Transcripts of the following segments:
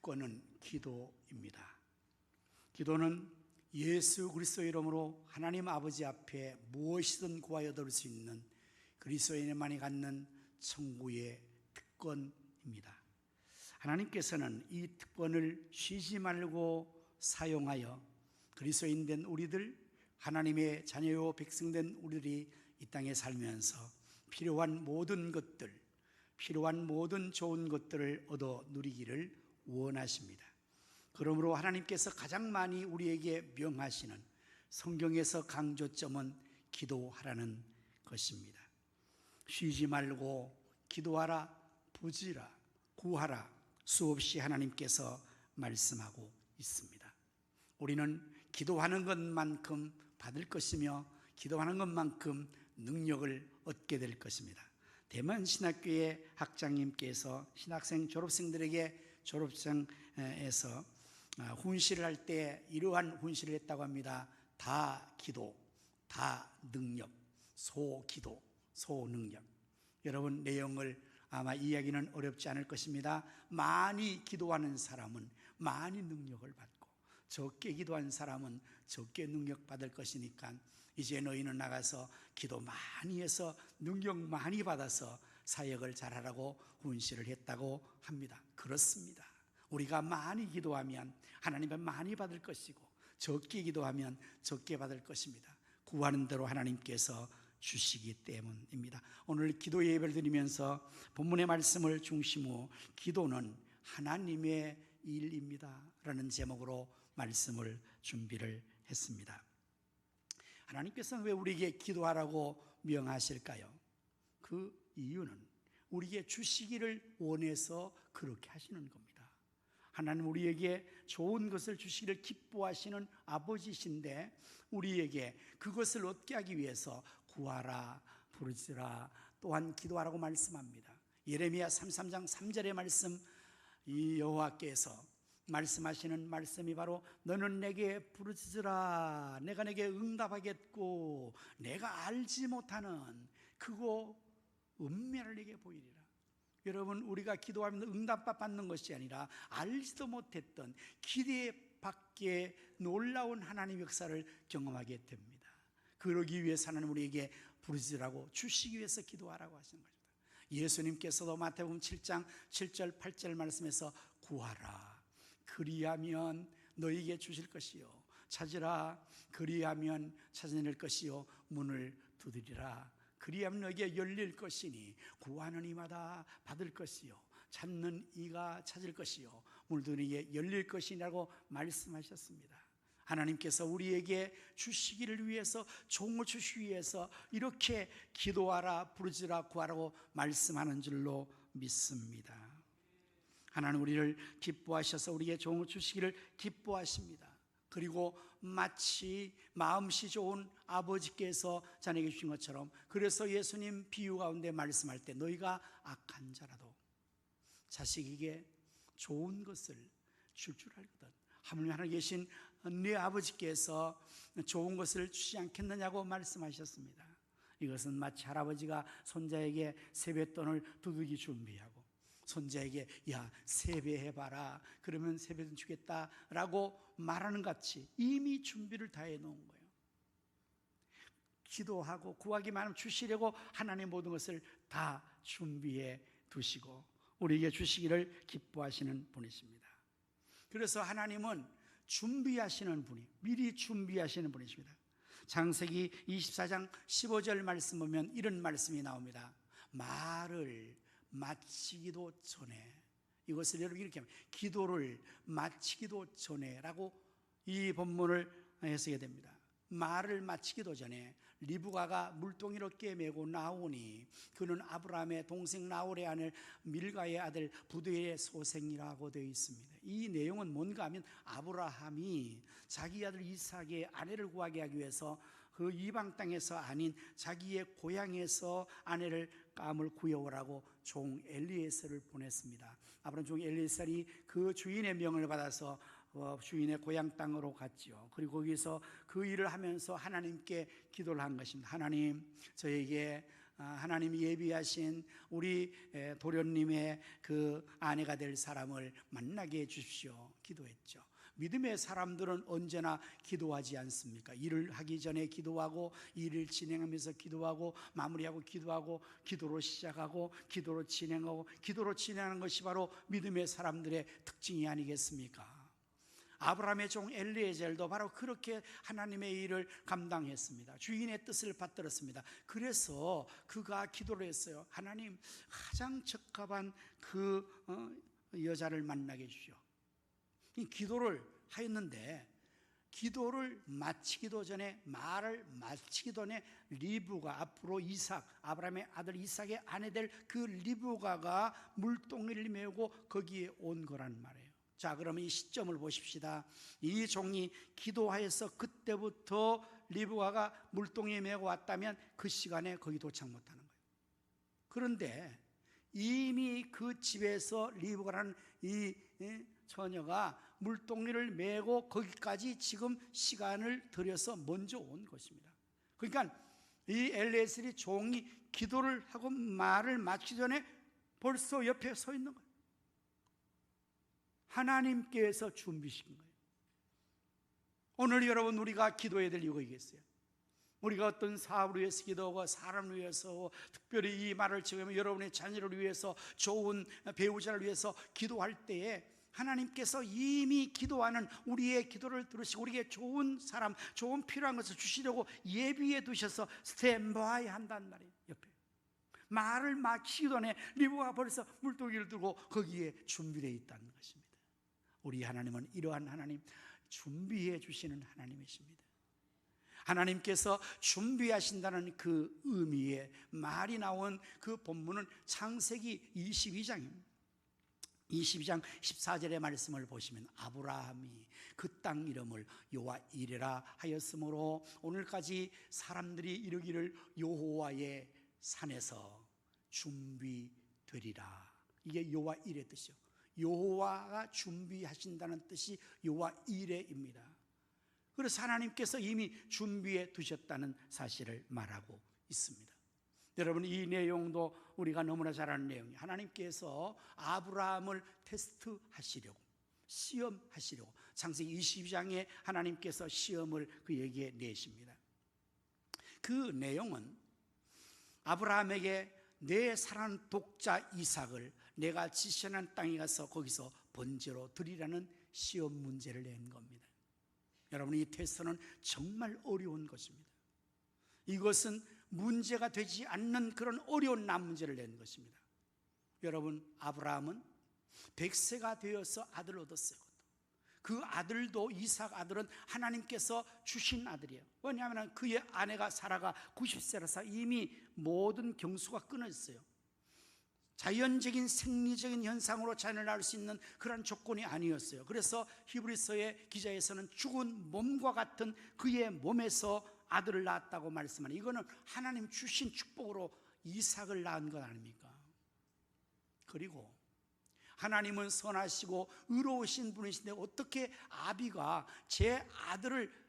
특권은 기도입니다. 기도는 예수 그리스도의 이름으로 하나님 아버지 앞에 무엇이든 구하여 얻을 수 있는 그리스도인만이 갖는 천국의 특권입니다. 하나님께서는 이 특권을 쉬지 말고 사용하여 그리스도인 된 우리들, 하나님의 자녀요 백성된 우리들이 이 땅에 살면서 필요한 모든 것들, 필요한 모든 좋은 것들을 얻어 누리기를 원하십니다. 그러므로 하나님께서 가장 많이 우리에게 명하시는 성경에서 강조점은 기도하라는 것입니다. 쉬지 말고 기도하라, 부지라, 구하라 수없이 하나님께서 말씀하고 있습니다. 우리는 기도하는 것만큼 받을 것이며 기도하는 것만큼 능력을 얻게 될 것입니다. 대만신학교의 학장님께서 신학생 졸업생들에게 졸업생에서 훈시를 할 때 이러한 훈시를 했다고 합니다. 다 기도, 다 능력, 소기도, 소능력. 여러분, 내용을 아마 이야기는 어렵지 않을 것입니다. 많이 기도하는 사람은 많이 능력을 받고 적게 기도한 사람은 적게 능력 받을 것이니까 이제 너희는 나가서 기도 많이 해서 능력 많이 받아서 사역을 잘하라고 훈시를 했다고 합니다. 그렇습니다. 우리가 많이 기도하면 하나님은 많이 받을 것이고 적게 기도하면 적게 받을 것입니다. 구하는 대로 하나님께서 주시기 때문입니다. 오늘 기도 예배를 드리면서 본문의 말씀을 중심으로 기도는 하나님의 일입니다 라는 제목으로 말씀을 준비를 했습니다. 하나님께서는 왜 우리에게 기도하라고 명하실까요? 그 이유는 우리에게 주시기를 원해서 그렇게 하시는 겁니다. 하나님 우리에게 좋은 것을 주시기를 기뻐하시는 아버지신데 우리에게 그것을 얻게 하기 위해서 구하라, 부르짖으라, 또한 기도하라고 말씀합니다. 예레미야 33장 3절의 말씀, 이 여호와께서 말씀하시는 말씀이 바로 너는 내게 부르짖으라, 내가 내게 응답하겠고 내가 알지 못하는 크고 은밀을 내게 보이리라. 여러분, 우리가 기도하면 응답 받는 것이 아니라 알지도 못했던 기대 밖의 놀라운 하나님의 역사를 경험하게 됩니다. 그러기 위해서 하나님 우리에게 부르짖으라고 주시기 위해서 기도하라고 하시는 것입니다. 예수님께서도 마태복음 7장 7절 8절 말씀에서 구하라, 그리하면 너희에게 주실 것이요, 찾으라, 그리하면 찾아낼 것이요, 문을 두드리라, 그리하면 너에게 열릴 것이니 구하는 이마다 받을 것이요, 찾는 이가 찾을 것이요, 문을 이에 열릴 것이라고 말씀하셨습니다. 하나님께서 우리에게 주시기를 위해서, 종을 주시기 위해서 이렇게 기도하라, 부르짖으라, 구하라고 말씀하는 줄로 믿습니다. 하나님 우리를 기뻐하셔서 우리에게 종을 주시기를 기뻐하십니다. 그리고 마치 마음씨 좋은 아버지께서 자녀에게 주신 것처럼, 그래서 예수님 비유 가운데 말씀할 때 너희가 악한 자라도 자식에게 좋은 것을 줄 줄 알거든 하물며 하나 계신 네 아버지께서 좋은 것을 주시지 않겠느냐고 말씀하셨습니다. 이것은 마치 할아버지가 손자에게 세뱃돈을 두둑이 준비하고 손자에게 야 세배해봐라, 그러면 세뱃돈 주겠다라고 말하는 같이 이미 준비를 다 해놓은 거예요. 기도하고 구하기만 하면 주시려고 하나님 모든 것을 다 준비해 두시고 우리에게 주시기를 기뻐하시는 분이십니다. 그래서 하나님은 준비하시는 분이, 미리 준비하시는 분이십니다. 창세기 24장 15절 말씀 보면 이런 말씀이 나옵니다. 말을 마치기도 전에, 이것을 여러분 이렇게 하면 기도를 마치기도 전에 라고 이 본문을 해석해야 됩니다. 말을 마치기도 전에 리브가가 물동이로 꿰매고 나오니 그는 아브라함의 동생 나홀의 아들 밀가의 아들 부두엘의 소생이라고 되어 있습니다. 이 내용은 뭔가 하면 아브라함이 자기 아들 이삭의 아내를 구하게 하기 위해서 그 이방 땅에서 아닌 자기의 고향에서 아내를 감을 구해오라고 종 엘리에셀을 보냈습니다. 아브라함 종 엘리에셀이 그 주인의 명을 받아서 주인의 고향 땅으로 갔지요. 그리고 거기서 그 일을 하면서 하나님께 기도를 한 것입니다. 하나님, 저에게 하나님이 예비하신 우리 도련님의 그 아내가 될 사람을 만나게 해주십시오 기도했죠. 믿음의 사람들은 언제나 기도하지 않습니까? 일을 하기 전에 기도하고, 일을 진행하면서 기도하고, 마무리하고 기도하고, 기도로 시작하고, 기도로 진행하고, 기도로 진행하는 것이 바로 믿음의 사람들의 특징이 아니겠습니까? 아브라함의 종 엘리에젤도 바로 그렇게 하나님의 일을 감당했습니다. 주인의 뜻을 받들었습니다. 그래서 그가 기도를 했어요. 하나님, 가장 적합한 그 여자를 만나게 해주시오. 이 기도를 하였는데, 기도를 마치기도 전에, 말을 마치기도 전에 리브가, 앞으로 이삭, 아브라함의 아들 이삭의 아내 될 그 리브가가 물동이를 메고 거기에 온 거란 말이에요. 자, 그러면 이 시점을 보십시다. 이 종이 기도하여서 그때부터 리브가가 물동이에 메고 왔다면 그 시간에 거기 도착 못하는 거예요. 그런데 이미 그 집에서 리브가라는 이 처녀가 물동이를 메고 거기까지 지금 시간을 들여서 먼저 온 것입니다. 그러니까 이 엘리에셀이 종이 기도를 하고 말을 마치기 전에 벌써 옆에 서 있는 거예요. 하나님께서 준비시킨 거예요. 오늘 여러분, 우리가 기도해야 될 이유가 있겠어요? 우리가 어떤 사업을 위해서 기도하고, 사람을 위해서, 특별히 이 말을 지금 여러분의 자녀를 위해서, 좋은 배우자를 위해서 기도할 때에 하나님께서 이미 기도하는 우리의 기도를 들으시고 우리에게 좋은 사람, 좋은 필요한 것을 주시려고 예비해 두셔서 스탠바이 한단 말이에요. 옆에 말을 마치기 전에 리브가 벌써 물동이를 들고 거기에 준비되어 있다는 것입니다. 우리 하나님은 이러한 하나님, 준비해 주시는 하나님이십니다. 하나님께서 준비하신다는 그 의미의 말이 나온 그 본문은 창세기 22장입니다. 22장 14절의 말씀을 보시면 아브라함이 그 땅 이름을 여호와 이레라 하였으므로 오늘까지 사람들이 이르기를 여호와의 산에서 준비되리라. 이게 여호와 이레 뜻이요. 여호와가 준비하신다는 뜻이 여호와 이레입니다. 그래서 하나님께서 이미 준비해 두셨다는 사실을 말하고 있습니다. 여러분, 이 내용도 우리가 너무나 잘 아는 내용이에요. 하나님께서 아브라함을 테스트하시려고, 시험하시려고 창세기 22장에 하나님께서 시험을 그에게 내십니다. 그 내용은 아브라함에게 내 사랑하는 독자 이삭을 내가 지시하는 땅에 가서 거기서 번제로 드리라는 시험 문제를 낸 겁니다. 여러분, 이 테스트는 정말 어려운 것입니다. 이것은 문제가 되지 않는 그런 어려운 난 문제를 낸 것입니다. 여러분, 아브라함은 100세가 되어서 아들을 얻었어요. 그 아들도, 이삭 아들은 하나님께서 주신 아들이에요. 왜냐하면 그의 아내가 사라가 90세라서 이미 모든 경수가 끊어졌어요. 자연적인 생리적인 현상으로 자녀를 낳을 수 있는 그런 조건이 아니었어요. 그래서 히브리서의 기자에서는 죽은 몸과 같은 그의 몸에서 아들을 낳았다고 말씀하는, 이거는 하나님 주신 축복으로 이삭을 낳은 것 아닙니까? 그리고 하나님은 선하시고 의로우신 분이신데 어떻게 아비가 제 아들을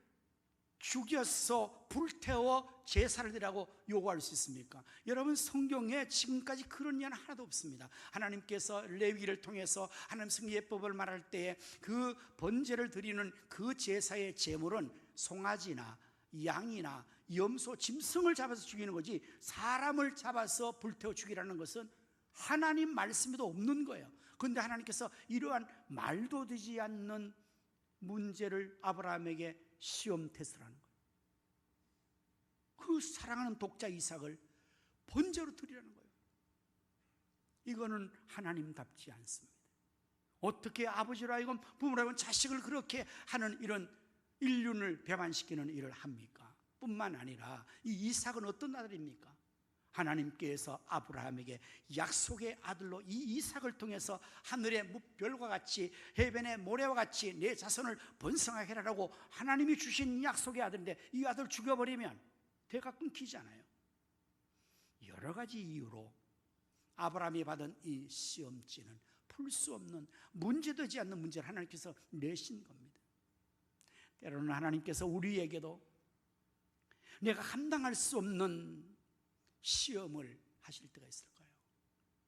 죽여서 불태워 제사를 드리라고 요구할 수 있습니까? 여러분, 성경에 지금까지 그런 예는 하나도 없습니다. 하나님께서 레위기를 통해서 하나님 성예법을 말할 때에 그 번제를 드리는 그 제사의 제물은 송아지나 양이나 염소, 짐승을 잡아서 죽이는 거지 사람을 잡아서 불태워 죽이라는 것은 하나님 말씀에도 없는 거예요. 그런데 하나님께서 이러한 말도 되지 않는 문제를 아브라함에게 시험 테스트를 하는 거예요. 그 사랑하는 독자 이삭을 번제로 드리라는 거예요. 이거는 하나님답지 않습니다. 어떻게 아버지로 하여금 부모로 하여금 자식을 그렇게 하는 이런 인륜을 배반시키는 일을 합니까? 뿐만 아니라 이 이삭은 어떤 아들입니까? 하나님께서 아브라함에게 약속의 아들로 이 이삭을 통해서 하늘의 무별과 같이 해변의 모래와 같이 내 자손을 번성하게 하라고 하나님이 주신 약속의 아들인데, 이 아들을 죽여버리면 대가 끊기잖아요. 여러 가지 이유로 아브라함이 받은 이 시험지는 풀 수 없는, 문제되지 않는 문제를 하나님께서 내신 겁니다. 때로는 하나님께서 우리에게도 내가 감당할 수 없는 시험을 하실 때가 있을 거예요.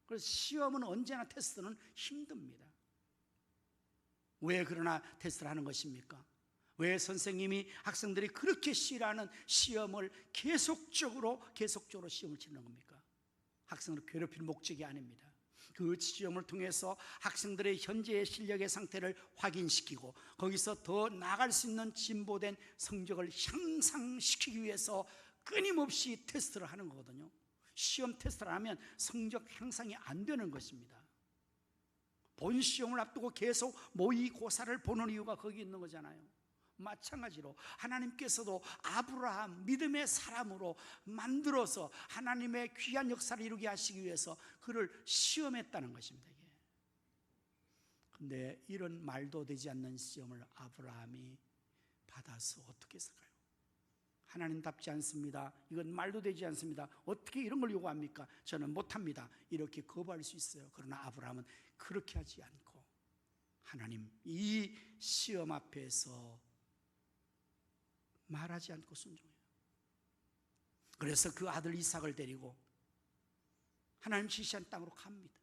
그래서 시험은 언제나 테스트는 힘듭니다. 왜 그러나 테스트를 하는 것입니까? 왜 선생님이 학생들이 그렇게 싫어하는 시험을 계속적으로 시험을 치는 겁니까? 학생을 괴롭힐 목적이 아닙니다. 그 시험을 통해서 학생들의 현재의 실력의 상태를 확인시키고 거기서 더 나아갈 수 있는 진보된 성적을 향상시키기 위해서 끊임없이 테스트를 하는 거거든요. 시험 테스트를 하면 성적 향상이 안 되는 것입니다. 본 시험을 앞두고 계속 모의고사를 보는 이유가 거기 있는 거잖아요. 마찬가지로 하나님께서도 아브라함 믿음의 사람으로 만들어서 하나님의 귀한 역사를 이루게 하시기 위해서 그를 시험했다는 것입니다. 그런데 이런 말도 되지 않는 시험을 아브라함이 받아서 어떻게 했을까요? 하나님답지 않습니다. 이건 말도 되지 않습니다. 어떻게 이런 걸 요구합니까? 저는 못합니다. 이렇게 거부할 수 있어요. 그러나 아브라함은 그렇게 하지 않고 하나님 이 시험 앞에서 말하지 않고 순종해요. 그래서 그 아들 이삭을 데리고 하나님 지시한 땅으로 갑니다.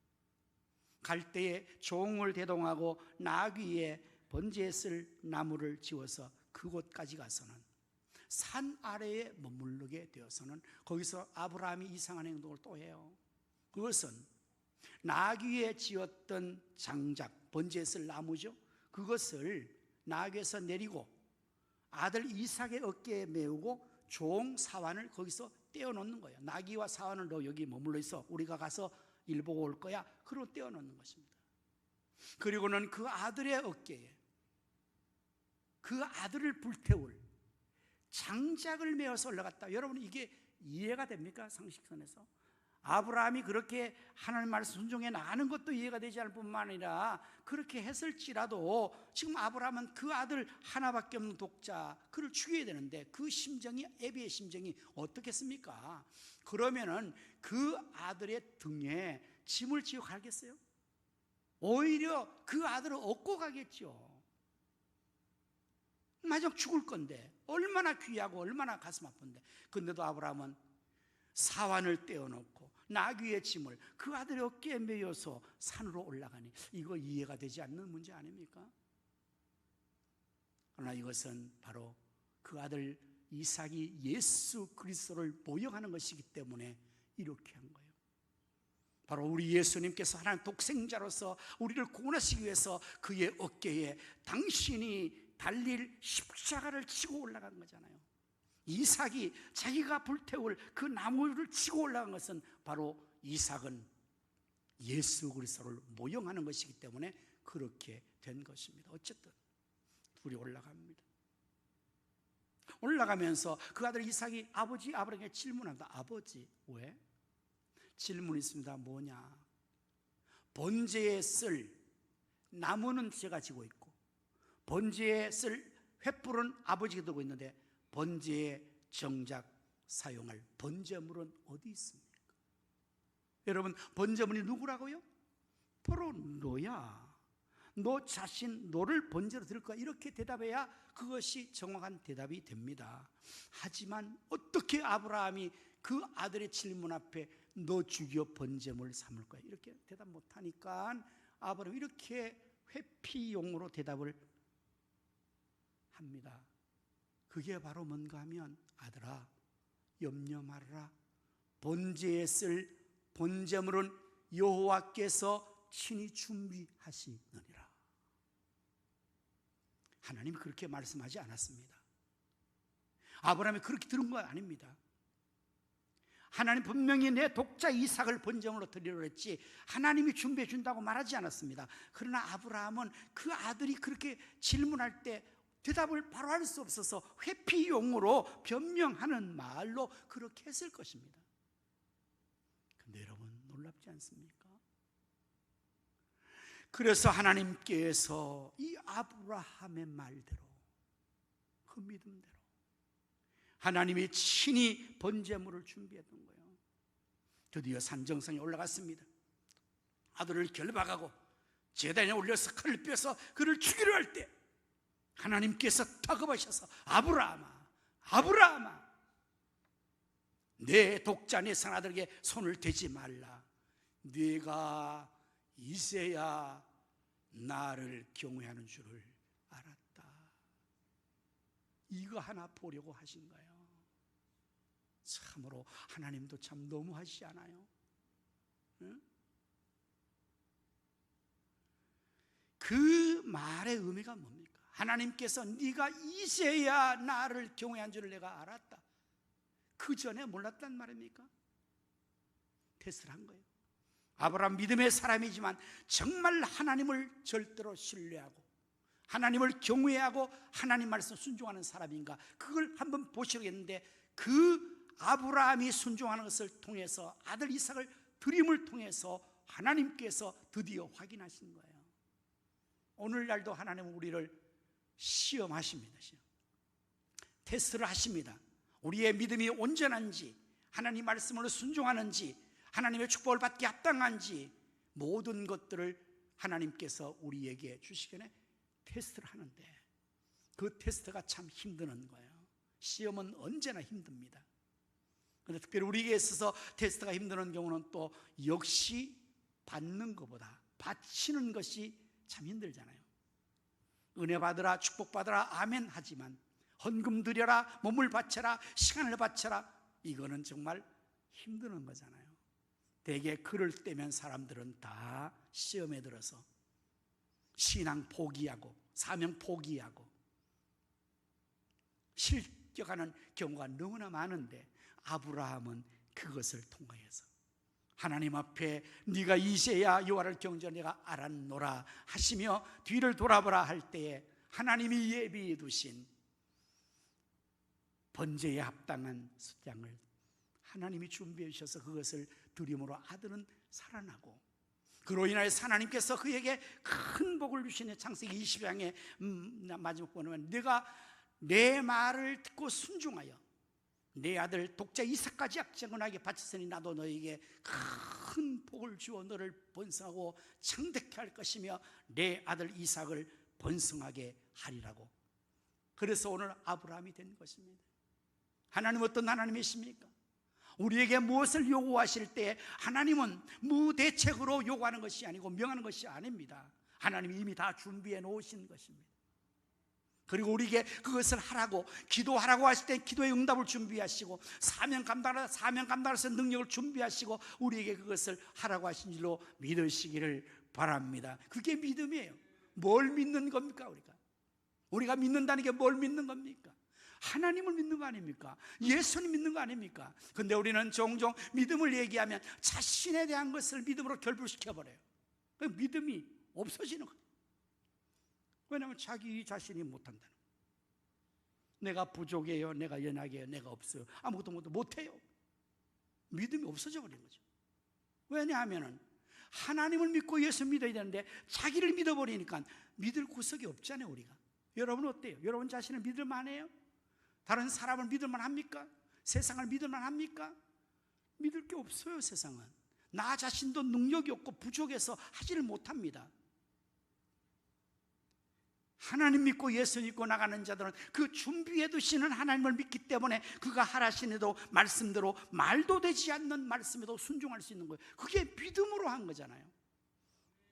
갈 때에 종을 대동하고 나귀에 번제에 쓸 나무를 지어서 그곳까지 가서는 산 아래에 머무르게 되어서는 거기서 아브라함이 이상한 행동을 또 해요. 그것은 나귀에 지었던 장작, 번제에 쓸 나무죠. 그것을 나귀에서 내리고 아들 이삭의 어깨에 메우고 종 사환을 거기서 떼어놓는 거예요. 나귀와 사환을 너 여기 머물러 있어. 우리가 가서 일 보고 올 거야. 그러고 떼어놓는 것입니다. 그리고는 그 아들의 어깨에 그 아들을 불태울 장작을 메어서 올라갔다. 여러분 이게 이해가 됩니까? 상식선에서 아브라함이 그렇게 하나님 말씀 순종해 나가는 것도 이해가 되지 않을 뿐만 아니라 그렇게 했을지라도 지금 아브라함은 그 아들 하나밖에 없는 독자 그를 죽여야 되는데 그 심정이 애비의 심정이 어떻겠습니까? 그러면은 그 아들의 등에 짐을 지어 가겠어요? 오히려 그 아들을 업고 가겠죠. 마저 죽을 건데 얼마나 귀하고 얼마나 가슴 아픈데. 근데도 아브라함은 사환을 떼어놓고 나귀의 짐을 그 아들의 어깨에 메어서 산으로 올라가니 이거 이해가 되지 않는 문제 아닙니까? 그러나 이것은 바로 그 아들 이삭이 예수 그리스도를 모형하는 것이기 때문에 이렇게 한 거예요. 바로 우리 예수님께서 하나님 독생자로서 우리를 구원하시기 위해서 그의 어깨에 당신이 달릴 십자가를 치고 올라간 거잖아요. 이삭이 자기가 불태울 그 나무를 치고 올라간 것은 바로 이삭은 예수 그리스도를 모형하는 것이기 때문에 그렇게 된 것입니다. 어쨌든 둘이 올라갑니다. 올라가면서 그 아들 이삭이 아버지 아브라함에게 질문합니다. 아버지 왜? 질문이 있습니다. 뭐냐? 번제에 쓸 나무는 제가 지고 있고 번제에 쓸 횃불은 아버지가 들고 있는데 번제에 정작 사용할 번제물은 어디 있습니까? 여러분 번제물이 누구라고요? 바로 너야. 너 자신 너를 번제로 드릴 거야. 이렇게 대답해야 그것이 정확한 대답이 됩니다. 하지만 어떻게 아브라함이 그 아들의 질문 앞에 너 죽여 번제물 삼을 거야 이렇게 대답 못하니까 아브라함이 이렇게 회피용으로 대답을 합니다. 그게 바로 뭔가 하면 아들아 염려 말아라. 번제에 쓸 번제물은 여호와께서 친히 준비하시느니라. 하나님이 그렇게 말씀하지 않았습니다. 아브라함이 그렇게 들은 거 아닙니다. 하나님 분명히 내 독자 이삭을 번제물로 드리려고 했지 하나님이 준비해 준다고 말하지 않았습니다. 그러나 아브라함은 그 아들이 그렇게 질문할 때 대답을 바로 할 수 없어서 회피용으로 변명하는 말로 그렇게 했을 것입니다. 그런데 여러분 놀랍지 않습니까? 그래서 하나님께서 이 아브라함의 말대로 그 믿음대로 하나님이 친히 번제물을 준비했던 거예요. 드디어 산정상에 올라갔습니다. 아들을 결박하고 제단에 올려서 칼을 빼서 그를 죽이려 할 때 하나님께서 다급하셔서 아브라함아 아브라함아 내 독자 내 선아들에게 손을 대지 말라. 네가 이제야 나를 경외하는 줄을 알았다. 이거 하나 보려고 하신 거예요. 참으로 하나님도 참 너무하시지 않아요? 응? 그 말의 의미가 뭡니까? 하나님께서 네가 이제야 나를 경외한 줄을 내가 알았다. 그 전에 몰랐단 말입니까? 테스트를 한 거예요. 아브라함 믿음의 사람이지만 정말 하나님을 절대로 신뢰하고 하나님을 경외하고 하나님 말씀 순종하는 사람인가, 그걸 한번 보시겠는데, 그 아브라함이 순종하는 것을 통해서 아들 이삭을 드림을 통해서 하나님께서 드디어 확인하신 거예요. 오늘날도 하나님은 우리를 시험하십니다. 테스트를 하십니다. 우리의 믿음이 온전한지, 하나님 말씀으로 순종하는지, 하나님의 축복을 받기 합당한지, 모든 것들을 하나님께서 우리에게 주시기에 테스트를 하는데, 그 테스트가 참 힘드는 거예요. 시험은 언제나 힘듭니다. 그런데 특별히 우리에게 있어서 테스트가 힘드는 경우는 또 역시 받는 것보다 바치는 것이 참 힘들잖아요. 은혜 받으라, 축복 받으라, 아멘 하지만 헌금 드려라, 몸을 바쳐라, 시간을 바쳐라, 이거는 정말 힘드는 거잖아요. 대개 그럴 때면 사람들은 다 시험에 들어서 신앙 포기하고 사명 포기하고 실격하는 경우가 너무나 많은데, 아브라함은 그것을 통하여서 하나님 앞에 네가 이제야 여호와를 경외하는 내가 알았노라 하시며 뒤를 돌아보라 할 때에 하나님이 예비해 두신 번제에 합당한 숫양을 하나님이 준비해 주셔서 그것을 드림으로 아들은 살아나고, 그로 인하여서 하나님께서 그에게 큰 복을 주시네. 창세기 20장의 마지막 보면 네가 내 말을 듣고 순종하여 내 아들 독자 이삭까지 약정하게 바쳤으니 나도 너에게 큰 복을 주어 너를 번성하고 창대케 할 것이며 내 아들 이삭을 번성하게 하리라고. 그래서 오늘 아브라함이 된 것입니다. 하나님 어떤 하나님이십니까? 우리에게 무엇을 요구하실 때 하나님은 무대책으로 요구하는 것이 아니고 명하는 것이 아닙니다. 하나님이 이미 다 준비해 놓으신 것입니다. 그리고 우리에게 그것을 하라고, 기도하라고 하실 때 기도의 응답을 준비하시고, 사명 감당해서 능력을 준비하시고 우리에게 그것을 하라고 하신 줄로 믿으시기를 바랍니다. 그게 믿음이에요. 뭘 믿는 겁니까? 우리가 믿는다는 게 뭘 믿는 겁니까? 하나님을 믿는 거 아닙니까? 예수님 믿는 거 아닙니까? 근데 우리는 종종 믿음을 얘기하면 자신에 대한 것을 믿음으로 결부시켜버려요. 믿음이 없어지는 거예요. 왜냐하면 자기 자신이 못한다는 거예요. 내가 부족해요, 내가 연약해요, 내가 없어요, 아무것도 못해요. 믿음이 없어져 버린 거죠. 왜냐하면 하나님을 믿고 예수 믿어야 되는데 자기를 믿어버리니까 믿을 구석이 없잖아요. 우리가. 여러분 어때요? 여러분 자신을 믿을 만해요? 다른 사람을 믿을 만합니까? 세상을 믿을 만합니까? 믿을 게 없어요. 세상은 나 자신도 능력이 없고 부족해서 하지를 못합니다. 하나님 믿고 예수 믿고 나가는 자들은 그 준비해 두시는 하나님을 믿기 때문에 그가 하라시니도 말씀대로 말도 되지 않는 말씀에도 순종할 수 있는 거예요. 그게 믿음으로 한 거잖아요.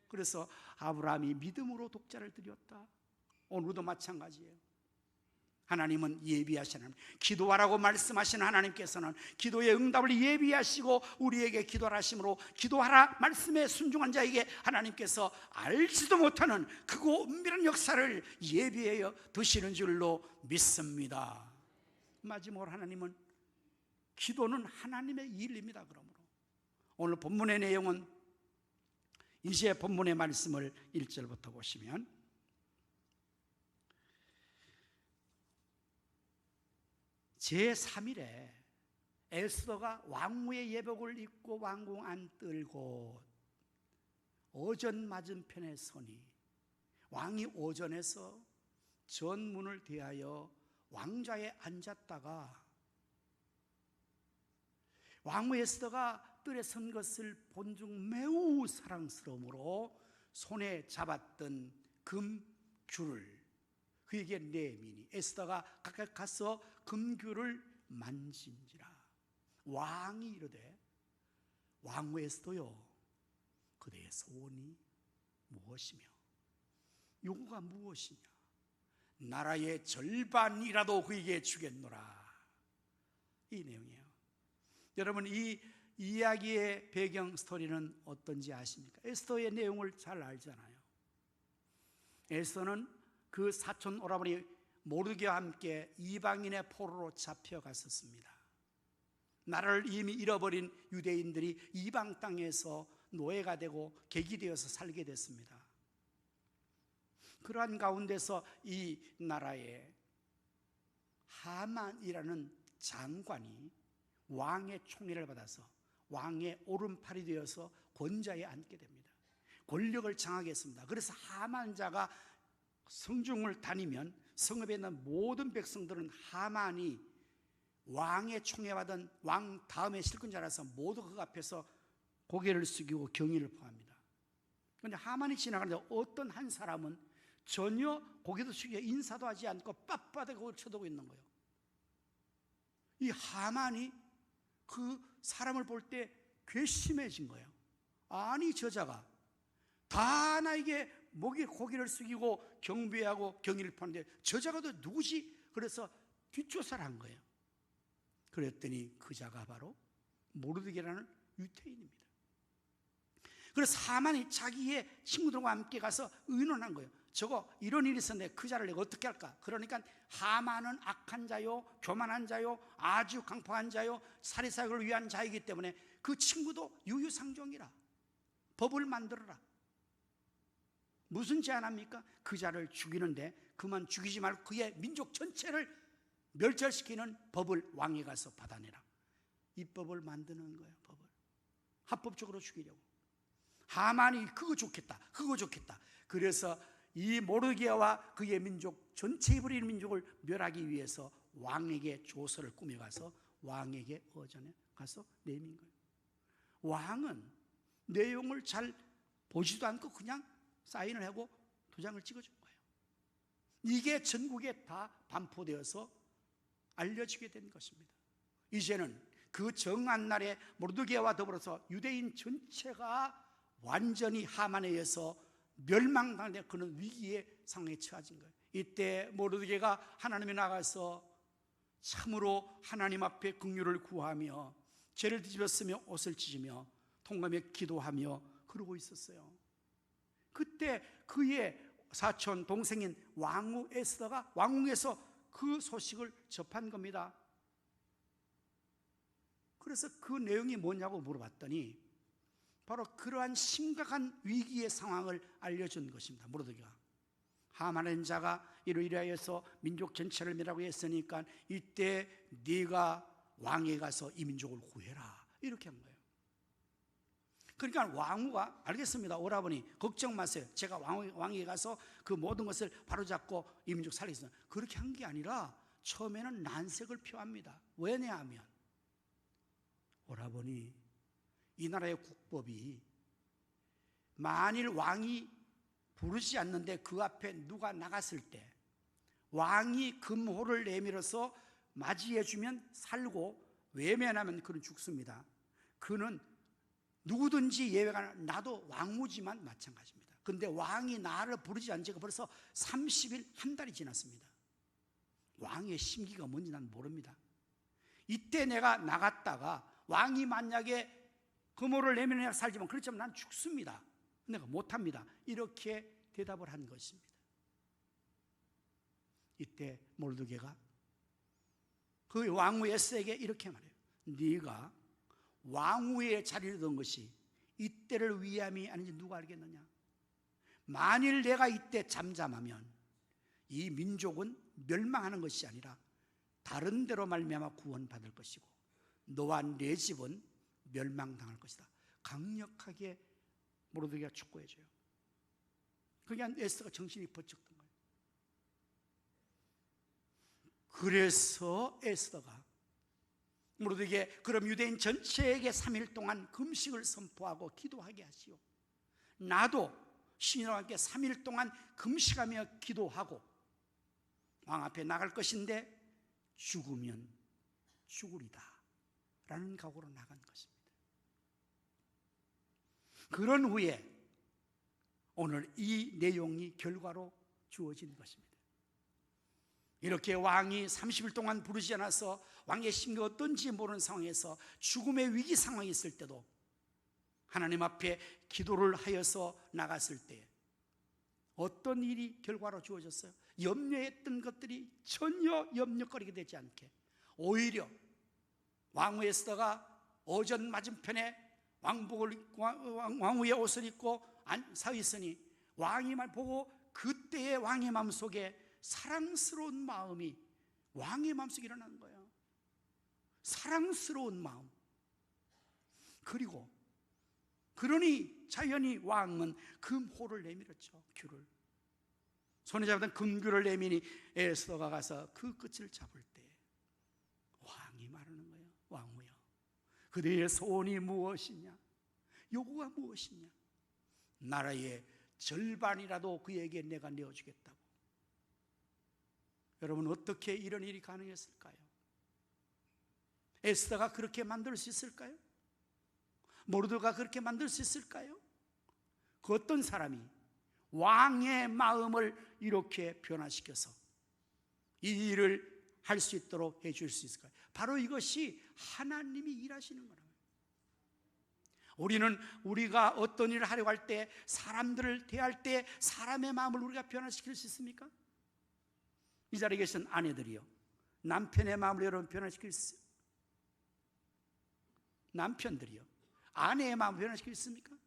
그래서 아브라함이 믿음으로 독자를 드렸다. 오늘도 마찬가지예요. 하나님은 예비하시는 하나님, 기도하라고 말씀하시는 하나님께서는 기도의 응답을 예비하시고 우리에게 기도하라 하심으로 기도하라 말씀에 순종한 자에게 하나님께서 알지도 못하는 크고 은밀한 역사를 예비하여 두시는 줄로 믿습니다. 마지막으로 하나님은, 기도는 하나님의 일입니다. 그러므로 오늘 본문의 내용은 이제 본문의 말씀을 1절부터 보시면, 제3일에 에스더가 왕후의 예복을 입고 왕궁 안 뜰고 오전 맞은편에 서니, 왕이 오전에서 전문을 대하여 왕좌에 앉았다가 왕후 에스더가 뜰에 선 것을 본중 매우 사랑스러움으로 손에 잡았던 금귤을 그에게 내미니 에스더가 가까이 가서 금귤을 만진지라. 왕이 이르되 왕후 에스더여, 그대의 소원이 무엇이며 요구가 무엇이냐? 나라의 절반이라도 그에게 주겠노라. 이 내용이에요. 여러분, 이 이야기의 배경 스토리는 어떤지 아십니까? 에스더의 내용을 잘 알잖아요. 에스더는 그 사촌 오라버니 모르드게와 함께 이방인의 포로로 잡혀갔었습니다. 나라를 이미 잃어버린 유대인들이 이방 땅에서 노예가 되고 객이 되어서 살게 됐습니다. 그러한 가운데서 이 나라에 하만이라는 장관이 왕의 총애를 받아서 왕의 오른팔이 되어서 권좌에 앉게 됩니다. 권력을 장악했습니다. 그래서 하만자가 성중을 다니면 성읍에 있는 모든 백성들은 하만이 왕의 총애받은 왕 다음에 실권자라서 모두 그 앞에서 고개를 숙이고 경의를 표합니다. 그런데 하만이 지나가는데 어떤 한 사람은 전혀 고개도 숙여 인사도 하지 않고 빳빳하게 쳐다보고 있는 거예요. 이 하만이 그 사람을 볼 때 괘씸해진 거예요. 아니, 저자가 다 나에게 고개를 숙이고 경배하고 경의를 표하는데 저자가 또 누구지? 그래서 뒷조사를 한 거예요. 그랬더니 그 자가 바로 모르드게라는 유태인입니다. 그래서 하만이 자기의 친구들과 함께 가서 의논한 거예요. 저거 이런 일이 있었는데 그 자를 내가 어떻게 할까? 그러니까 하만은 악한 자요, 교만한 자요, 아주 강팍한 자요, 살해사역을 위한 자이기 때문에 그 친구도 유유상종이라, 법을 만들어라. 무슨 제안합니까? 그 자를 죽이는데 그만 죽이지 말고 그의 민족 전체를 멸절시키는 법을 왕에 가서 받아내라. 이 법을 만드는 거예요. 법을 합법적으로 죽이려고. 하만이 그거 좋겠다, 그거 좋겠다. 그래서 이 모르드게와 그의 민족, 전체 이브리 민족을 멸하기 위해서 왕에게 조서를 꾸며가서 왕에게 어전에 가서 내민 거예요. 왕은 내용을 잘 보지도 않고 그냥 사인을 하고 도장을 찍어준 거예요. 이게 전국에 다 반포되어서 알려지게 된 것입니다. 이제는 그 정한 날에 모르드게와 더불어서 유대인 전체가 완전히 하만에 의해서 멸망당해 그런 위기의 상황에 처해진 거예요. 이때 모르드게가 하나님에 나가서 참으로 하나님 앞에 긍휼을 구하며 죄를 뒤집었으며 옷을 찢으며 통감에 기도하며 그러고 있었어요. 그때 그의 사촌 동생인 왕후 에스더가 왕궁에서 그 소식을 접한 겁니다. 그래서 그 내용이 뭐냐고 물어봤더니 바로 그러한 심각한 위기의 상황을 알려준 것입니다. 모르드게가 하만은 자가 이러이러해서 민족 전체를 멸하고 했으니까 이때 네가 왕에 가서 이 민족을 구해라, 이렇게 한 거예요. 그러니까 왕후가 알겠습니다, 오라버니 걱정 마세요, 제가 왕에 가서 그 모든 것을 바로잡고 이 민족 살리겠습니다. 그렇게 한 게 아니라 처음에는 난색을 표합니다. 왜냐하면 오라버니, 이 나라의 국법이 만일 왕이 부르지 않는데 그 앞에 누가 나갔을 때 왕이 금호를 내밀어서 맞이해주면 살고 외면하면 그는 죽습니다. 그는 누구든지 예외가 나도 왕후지만 마찬가지입니다. 그런데 왕이 나를 부르지 않은 지가 벌써 30일, 한 달이 지났습니다. 왕의 심기가 뭔지 난 모릅니다. 이때 내가 나갔다가 왕이 만약에 금호를 내면 살지만 그렇지만 난 죽습니다. 내가 못합니다. 이렇게 대답을 한 것입니다. 이때 모르드게가 그 왕후 에스더에게 이렇게 말해요. 네가 왕후의 자리를 둔 것이 이때를 위함이 아닌지 누가 알겠느냐? 만일 내가 이때 잠잠하면 이 민족은 멸망하는 것이 아니라 다른 데로 말미암아 구원받을 것이고 너와 네 집은 멸망당할 것이다. 강력하게 모르드게가 촉구해줘요. 그러니까 에스더가 정신이 번쩍 든 거예요. 그래서 에스더가 모르드게 그럼 유대인 전체에게 3일 동안 금식을 선포하고 기도하게 하시오. 나도 신이와 함께 3일 동안 금식하며 기도하고 왕 앞에 나갈 것인데 죽으면 죽으리다 라는 각오로 나간 것입니다. 그런 후에 오늘 이 내용이 결과로 주어진 것입니다. 이렇게 왕이 30일 동안 부르지 않아서 왕의 심기가 어떤지 모르는 상황에서 죽음의 위기 상황이 있을 때도 하나님 앞에 기도를 하여서 나갔을 때 어떤 일이 결과로 주어졌어요? 염려했던 것들이 전혀 염려거리게 되지 않게 오히려 왕후 에스더가 어전 맞은편에 왕복을 입고 왕후의 옷을 입고 서 있으니 왕이 말 보고 그때의 왕의 마음속에 사랑스러운 마음이 왕의 마음속에 일어나는 거예요. 사랑스러운 마음. 그러니 자연히 왕은 금호를 내밀었죠. 귤을 손에 잡던 금귤을 내미니 에스더가 가서 그 끝을 잡을 때 왕이 말하는 거예요. 왕후여, 그대의 소원이 무엇이냐? 요구가 무엇이냐? 나라의 절반이라도 그에게 내가 내어주겠다고. 여러분, 어떻게 이런 일이 가능했을까요? 에스더가 그렇게 만들 수 있을까요? 모르드가 그렇게 만들 수 있을까요? 그 어떤 사람이 왕의 마음을 이렇게 변화시켜서 이 일을 할 수 있도록 해줄 수 있을까요? 바로 이것이 하나님이 일하시는 거라고요. 우리가 어떤 일을 하려고 할 때, 사람들을 대할 때 사람의 마음을 우리가 변화시킬 수 있습니까? 이 자리에 계신 아내들이요, 남편의 마음을 여러분 변화시킬 수 있어요? 남편들이요, 아내의 마음을 변화시킬 수 있습니까?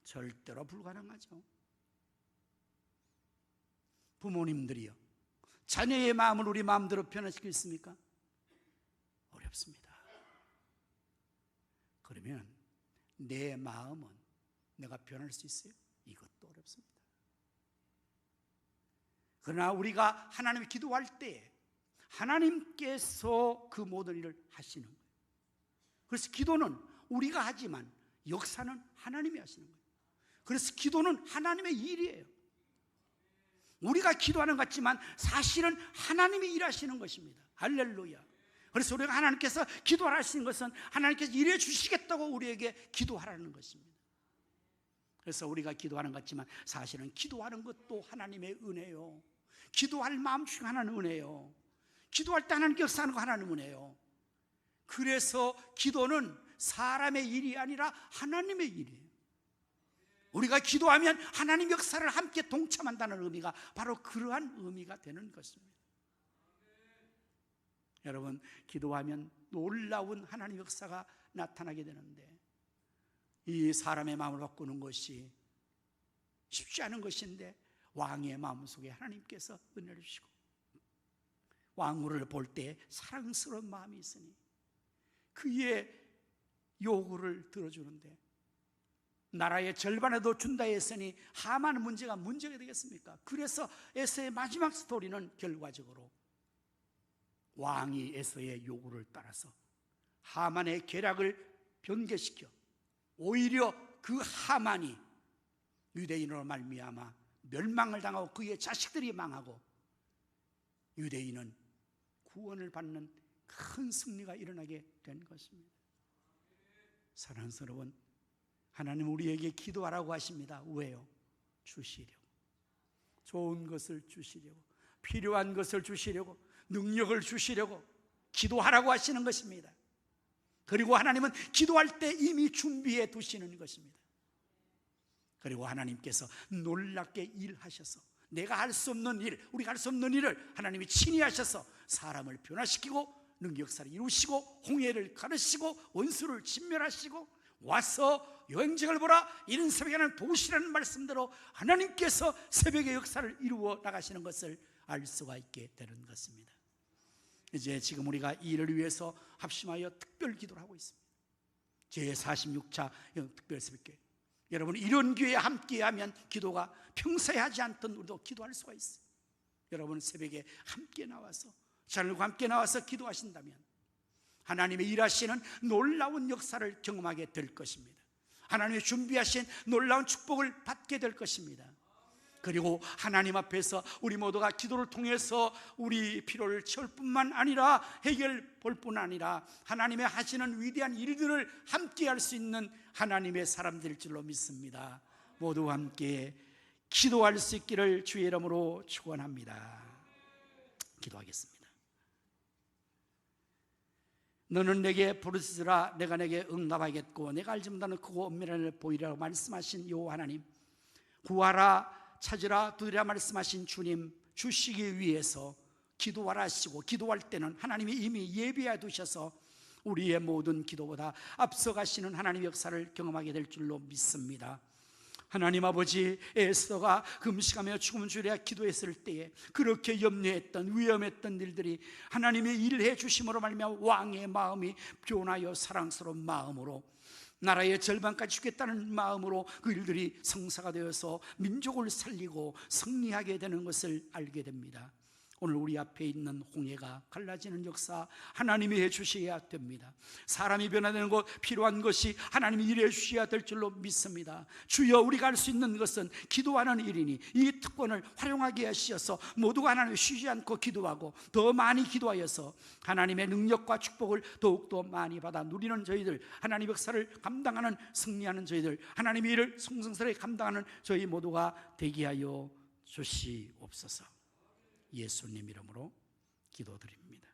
절대로 불가능하죠. 부모님들이요, 자녀의 마음을 우리 마음대로 변화시킬 수 있습니까? 어렵습니다. 그러면 내 마음은 내가 변할 수 있어요? 이것도 어렵습니다. 그러나 우리가 하나님을 기도할 때 하나님께서 그 모든 일을 하시는 거예요. 그래서 기도는 우리가 하지만 역사는 하나님이 하시는 거예요. 그래서 기도는 하나님의 일이에요. 우리가 기도하는 것 같지만 사실은 하나님이 일하시는 것입니다. 할렐루야. 그래서 우리가 하나님께서 기도하시는 것은 하나님께서 일해 주시겠다고 우리에게 기도하라는 것입니다. 그래서 우리가 기도하는 것 같지만 사실은 기도하는 것도 하나님의 은혜요. 기도할 마음 중에 하나는 은혜요. 기도할 때 하나님께 역사하는 거 하나는 은혜요. 그래서 기도는 사람의 일이 아니라 하나님의 일이에요. 우리가 기도하면 하나님 역사를 함께 동참한다는 의미가 바로 그러한 의미가 되는 것입니다. 여러분, 기도하면 놀라운 하나님 역사가 나타나게 되는데, 이 사람의 마음을 바꾸는 것이 쉽지 않은 것인데 왕의 마음속에 하나님께서 은혜를 주시고, 왕후를 볼 때 사랑스러운 마음이 있으니 그의 요구를 들어주는데, 나라의 절반에도 준다 했으니 하만 문제가 되겠습니까? 그래서 에서의 마지막 스토리는 결과적으로 왕이 에서의 요구를 따라서 하만의 계략을 변개시켜 오히려 그 하만이 유대인으로 말미암아 멸망을 당하고 그의 자식들이 망하고 유대인은 구원을 받는 큰 승리가 일어나게 된 것입니다. 사랑스러운 하나님, 우리에게 기도하라고 하십니다. 왜요? 주시려고. 좋은 것을 주시려고, 필요한 것을 주시려고, 능력을 주시려고 기도하라고 하시는 것입니다. 그리고 하나님은 기도할 때 이미 준비해 두시는 것입니다. 그리고 하나님께서 놀랍게 일하셔서 내가 할 수 없는 일, 우리가 할 수 없는 일을 하나님이 친히 하셔서 사람을 변화시키고 능력사를 이루시고 홍해를 가르시고 원수를 진멸하시고 와서 여행쟁을 보라, 이른 새벽에 하는 도시라는 말씀대로 하나님께서 새벽의 역사를 이루어 나가시는 것을 알 수가 있게 되는 것입니다. 이제 지금 우리가 이 일을 위해서 합심하여 특별 기도를 하고 있습니다. 제46차 특별 새벽교회, 여러분, 이런 교회에 함께하면 기도가 평소에 하지 않던 우리도 기도할 수가 있어요. 여러분, 새벽에 함께 나와서 자녀들과 함께 나와서 기도하신다면 하나님의 일하시는 놀라운 역사를 경험하게 될 것입니다. 하나님의 준비하신 놀라운 축복을 받게 될 것입니다. 그리고 하나님 앞에서 우리 모두가 기도를 통해서 우리 필요를 채울 뿐만 아니라 해결 볼 뿐 아니라 하나님의 하시는 위대한 일들을 함께 할 수 있는 하나님의 사람들일 줄로 믿습니다. 모두 함께 기도할 수 있기를 주의 이름으로 축원합니다. 기도하겠습니다. 너는 내게 부르짖으라 내가 내게 응답하겠고 내가 알지 못하는 크고 엄밀한 일을 보이라고 말씀하신 여호와 하나님, 구하라 찾으라 두드리라 말씀하신 주님 주시기 위해서 기도하라 하시고, 기도할 때는 하나님이 이미 예비해 두셔서 우리의 모든 기도보다 앞서가시는 하나님의 역사를 경험하게 될 줄로 믿습니다. 하나님 아버지, 에스더가 금식하며 죽음을 주려 기도했을 때에 그렇게 염려했던 위험했던 일들이 하나님의 일을 해주심으로 말미암아 왕의 마음이 변하여 사랑스러운 마음으로 나라의 절반까지 주겠다는 마음으로 그 일들이 성사가 되어서 민족을 살리고 승리하게 되는 것을 알게 됩니다. 오늘 우리 앞에 있는 홍해가 갈라지는 역사 하나님이 해주셔야 됩니다. 사람이 변화되는 것, 필요한 것이 하나님이 일해 주셔야 될 줄로 믿습니다. 주여, 우리가 할 수 있는 것은 기도하는 일이니 이 특권을 활용하게 하셔서 모두가 하나님을 쉬지 않고 기도하고 더 많이 기도하여서 하나님의 능력과 축복을 더욱더 많이 받아 누리는 저희들, 하나님의 역사를 감당하는 승리하는 저희들, 하나님의 일을 성성스럽게 감당하는 저희 모두가 되게 하여 주시옵소서. 예수님 이름으로 기도드립니다.